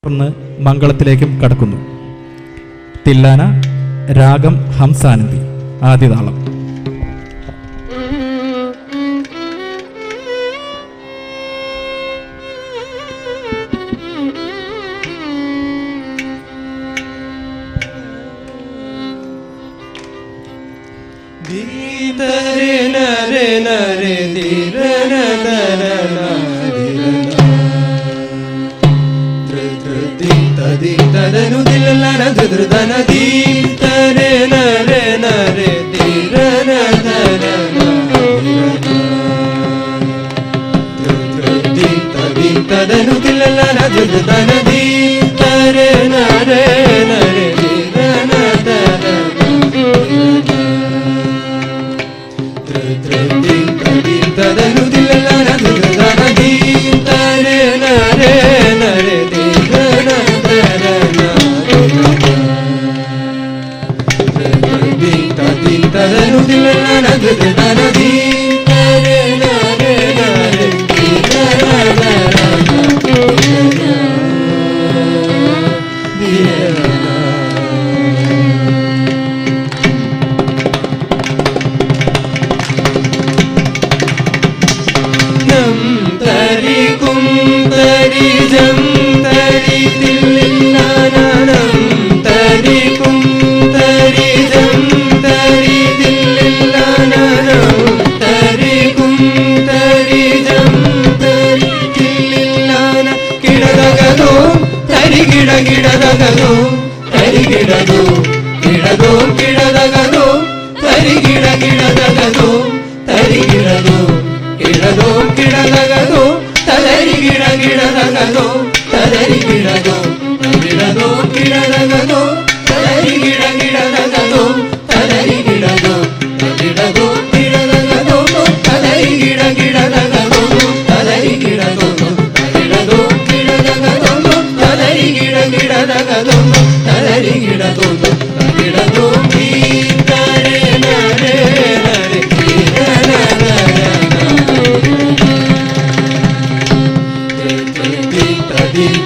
തുടർന്ന് മംഗളത്തിലേക്കും കടക്കുന്നു. തില്ലാന രാഗം ഹംസാനന്ദി ആദ്യതാളം. തദനു ദില്ലന ധൃതന ദീം തരെ നരെ നരെ ദിരന ധരന തദനു ദില്ലന ധൃതന ദീം തരെ നരെ നരെ ദിരന തദനു ദില്ലന ധൃതന ദീം തരെ നരെ നരെ തദനു ദില്ലന ധൃതന ദീം തരെ നരെ നരെ നം തരി കും തരി ജം തരി ദില്ലനം തരി കും തരി ജം തരി ദില്ലനം തരി കും തരി ജം തരി ദില്ലന കിടദഗദോ തരി കിടകിടദഗദോ തരി കിടദോ കിടദോ കിടദഗദോ തരി കിടകിടദഗദോ തരി കിടദോ കിടദോ കിടദഗദോ തരി കിടകിടദഗദോ തരി കിടദോ കിടദോ കിടദഗദോ തരി കിടകിടദഗദോ തരി കിടദോ കിടദോ കിടദഗദോ തരി കിടകിടദഗദോ തരി കിടദോ കിടദോ കിടദഗദോ തരി കിടകിടദഗദോ തരി കിടദോ കിടദോ തരെ നരെ നരെ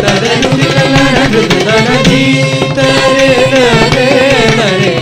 തദനു ദില്ലന ധൃതന ദീം തരെ നരെ നരെ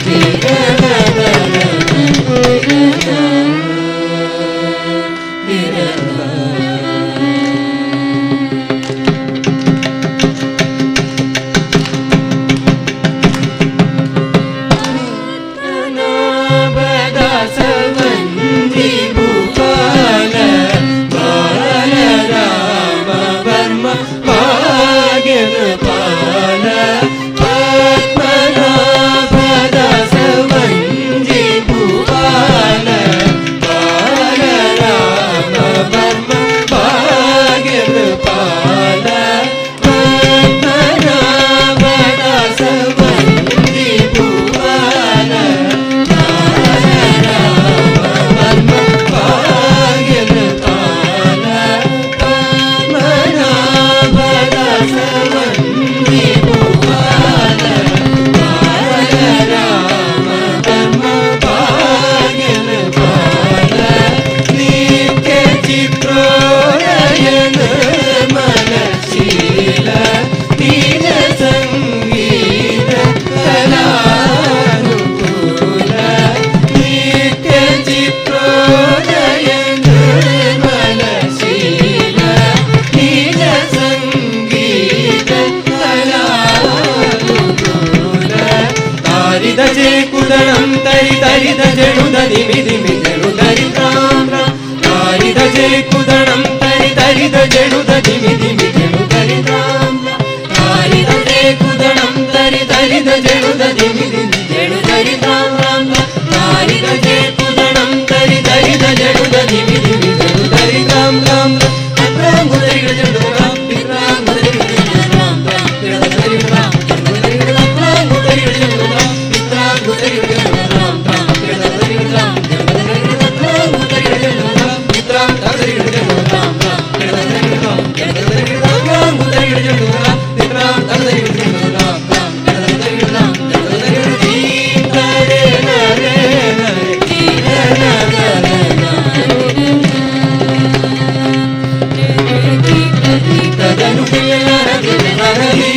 കുദണം തരി തരിത ജണുദ ദിമി ദിമി ജണു തരി റാം റാം താരിത ജേ കുദണം തരി തരിത ജണുദ ദിമി ദിമി ജണു തരി റാം റാം താരിത ജേ കുദണം തരി തരിത ജണുദ ദിമി ദിമി ജണു തരി റാം റാം താരിത ജേ കുദണം തരി തരിത ജണുദ ദിമി ദിമി ജണു തരി റാം റാം റാം ഗുദരിഗ ജണു റാം റാം ഗുദരിഗ ജണു റാം റാം ഗുദരിഗ റാം ഗുദരിഗ ജണു റാം തദനു ദില്ലന ധൃതന ദീം